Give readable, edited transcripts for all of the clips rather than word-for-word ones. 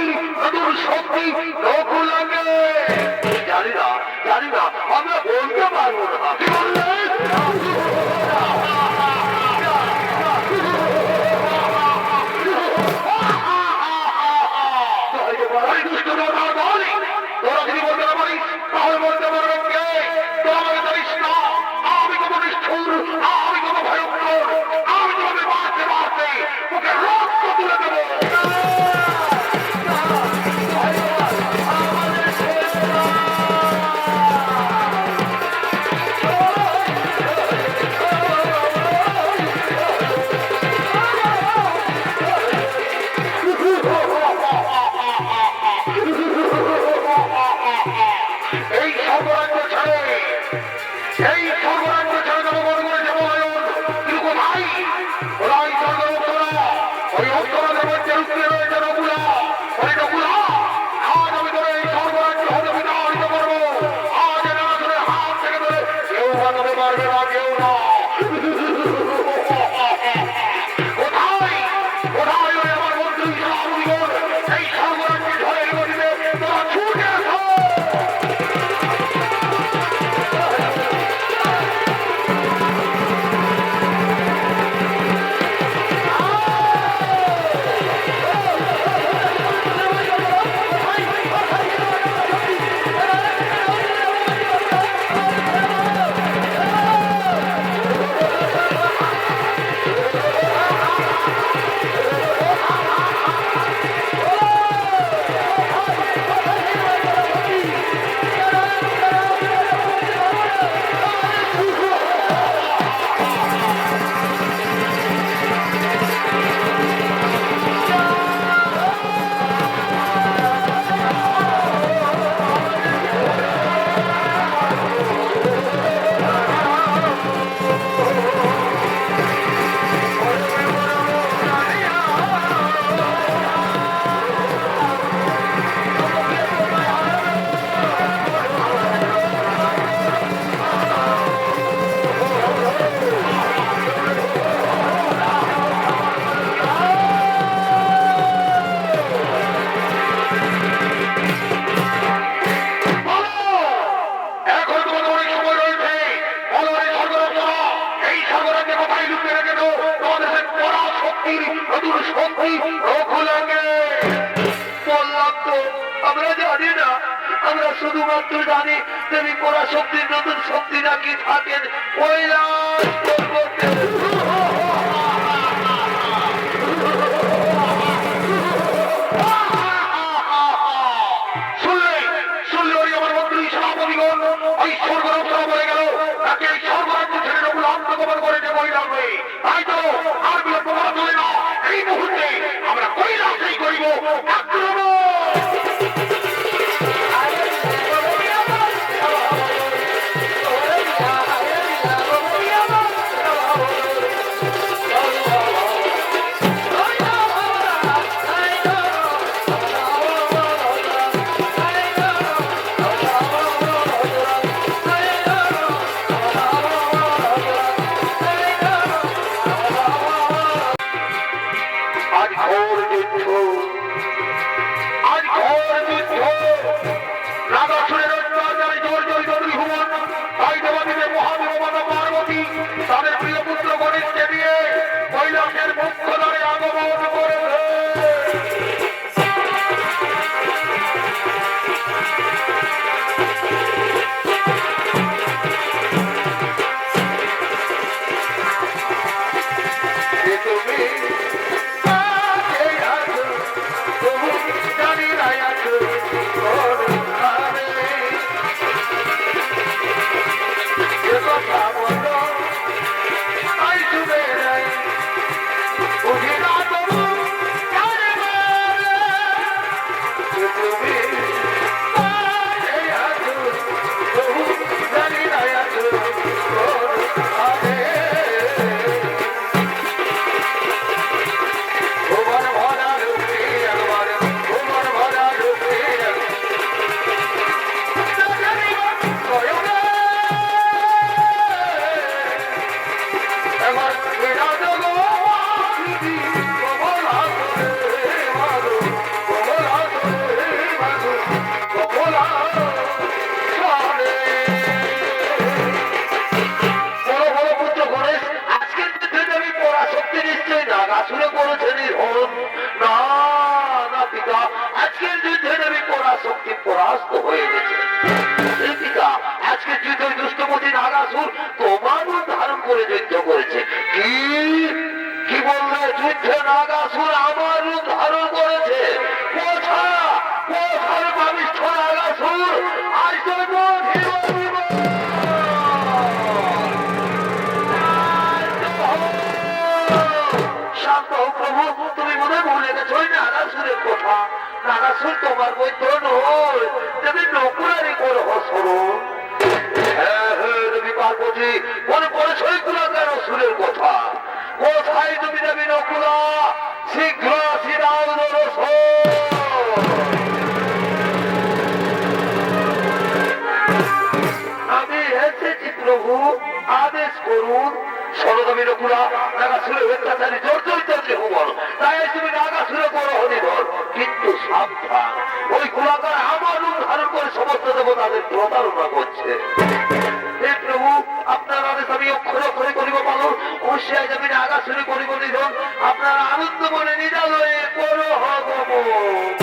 শক্তি নতুন শক্তি লঘু লাগে। জানি না আমরা বলতে পারবো না। কি বললে? তোরা যদি বলতে না পারিস তাহলে বলতে পারবেন কে? তোরা আমাকে জানিস না আমি কত নিষ্ঠুর, আমি কত ভয়ঙ্কর, আমি তোমাকে মারতে মারতে তোকে রক্ত তুলে দেবো। এই সর্বরাজ্য ছেড়ে জনগণ করে যাবো কিন্তু কোথায়? ওরাই স্বর্গরক্ষরা, ওই উত্তরাদের মধ্যে লুকিয়ে রয়েছে নকুলা। ওই নকুলা, আজ আমি ধরে এই সর্বরাজ্য হতে বিতাড়িত করবো। আজ নানাজনের হাত থেকে ধরে কেউ বাঁচাতে পারবে না, কেউ না। কোথায় ওই আমার মন্ত্রী সাহাবুদ্দিন এই সর্বরাজ্যে ঝড়ের গতিতে তোরা ছুটে আসো। আমরা শুধুমাত্র জানি দেবী পরাশক্তির নতুন শক্তি নাকি থাকেন কৈলাস পর্বতে। শুনলে ওই আমার মন্ত্রী সেনাপতিগণ ওই স্বর্গরক্ষা বলে গেল তাকে এই স্বর্গরাজ্য ছেড়ে নকুল আত্মগোপন করেছে কৈলাসে। তাই তো আর বিলম্ব করা চলে না, এই মুহূর্তে আমরা কৈলাসেই করিব আক্রমণ। সুরের কথা নানা সুর তোমার মধ্যে নয়, তুমি নকুলারি করো স্মরণ। হ্যাঁ হ্যাঁ তুমি পার্বতী মনে পড়ে সৈকুলা কেন সুরের কথা? কোথায় তুমি যাবি নকুলা? শীঘ্র আসি দাও দরস। আমি এসেছি প্রভু, আদেশ করুন। সরদমী নকুলা নাগা সুরে অত্যাচারী জর্জরিত হবল, তাই তুমি নাগা সুরে করো হরিধর। কিন্তু সাবধান, ওই কুলাকার আমার রূপ ধারণ করে সমস্ত দেবতাদের প্রতারণা করছে। হে প্রভু, আপনার আদেশ আমি অক্ষরে অক্ষরে করিব পালন। অবশ্যই আমি নাগা সুরে করিব নিধন। আপনার আনন্দ মনে নিরালয়ে করো হগমন।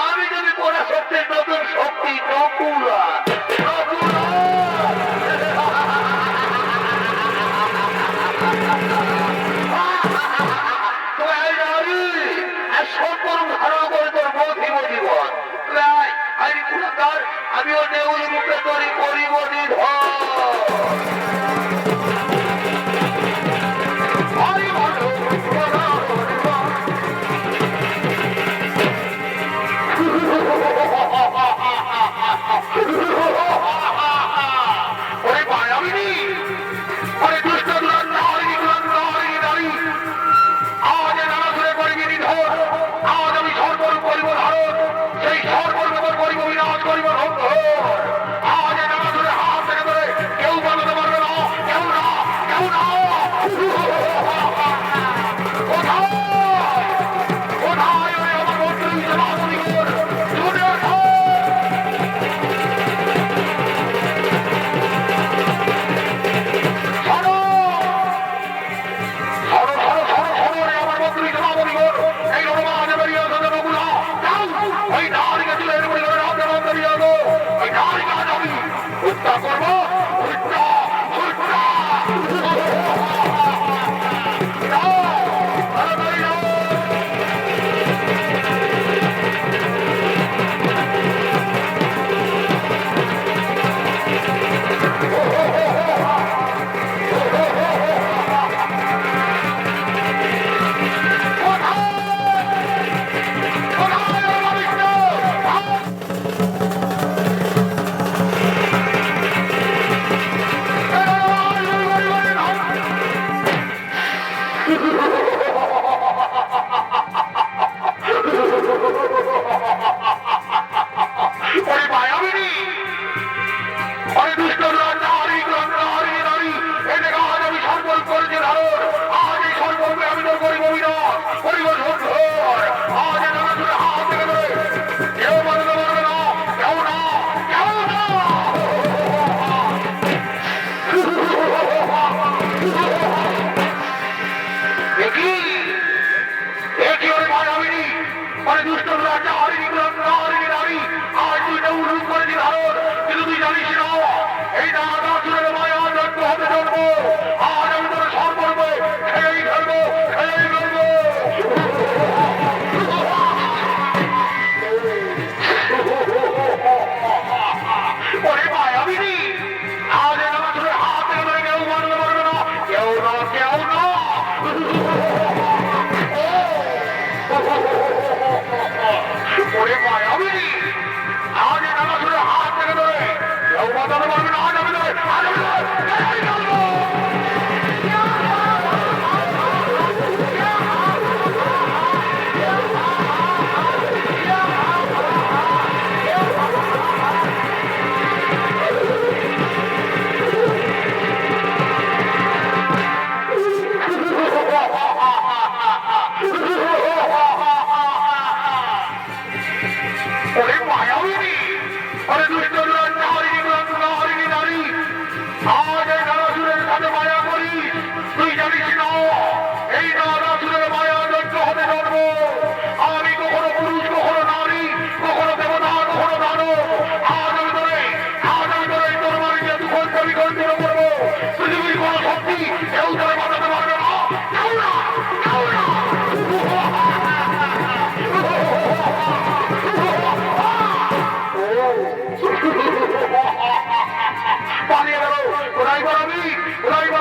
আমি যদি পড়া শক্তির নতুন শক্তি নকুলা আমিও নেউল মুখে তৈরি করিব নিধন।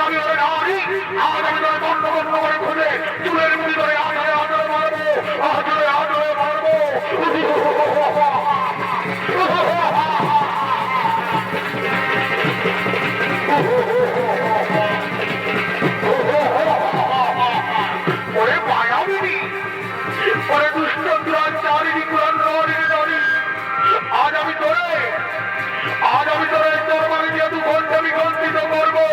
আমি ওরে নারী আজ আমি তোর বন্ধ বন্ধ করে খুঁজে চুলের মুড়ি ধরে আধারে আধারে মারবো আধারে আধারে মারবো ওরে মায়াবিনী ওরে দুষ্ট দুরান চারিণী পুরান নারী আজ আমি তোরে তোর মানে দিয়ে 2 ঘন্টা বিকল্পিত করবো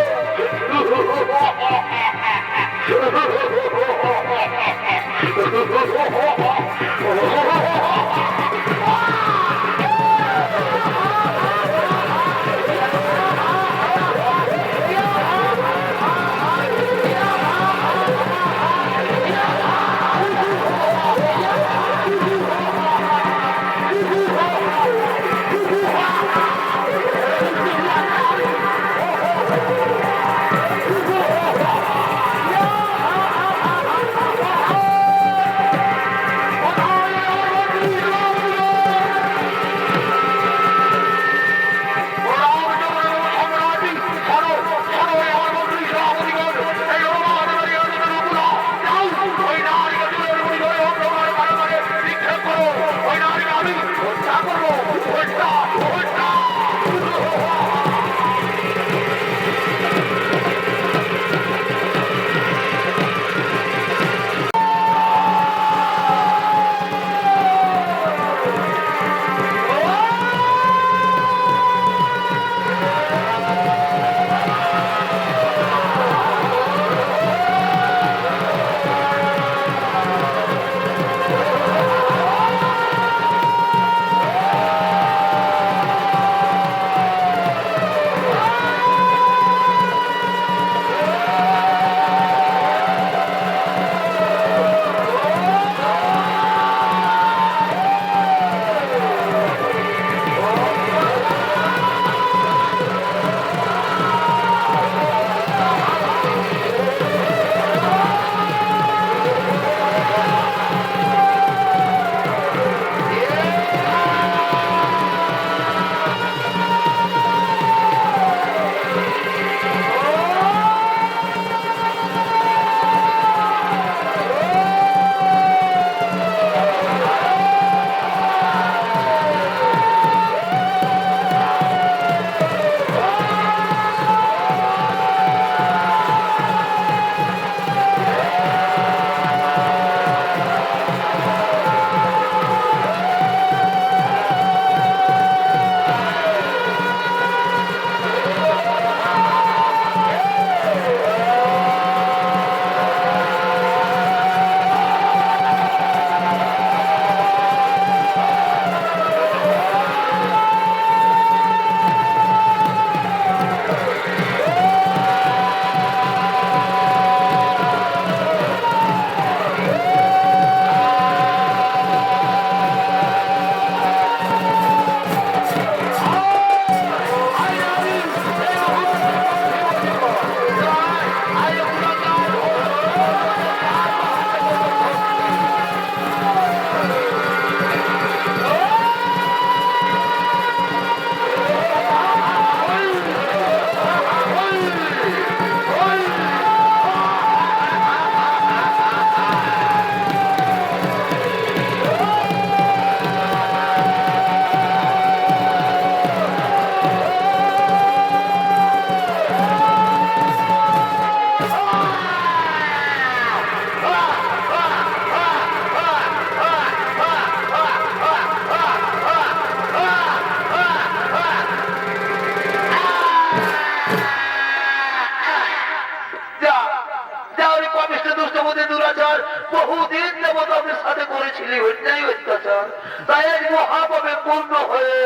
বহুদিন যাবত আপনার সাথে করেছিলি অন্যায় অত্যাচার, তাই আজ মহাপাপে পূর্ণ হয়ে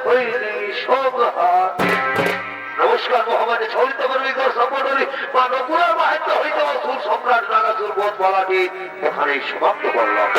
হইলি সংহার। নমস্কার মহামান্য চরিত কর্মিকর সম্পর্কে বা নকুলার মাহাত্ম হইতে অসুর সম্রাট নাগাসুর বধ বলাটি এখানেই সমাপ্ত করলাম।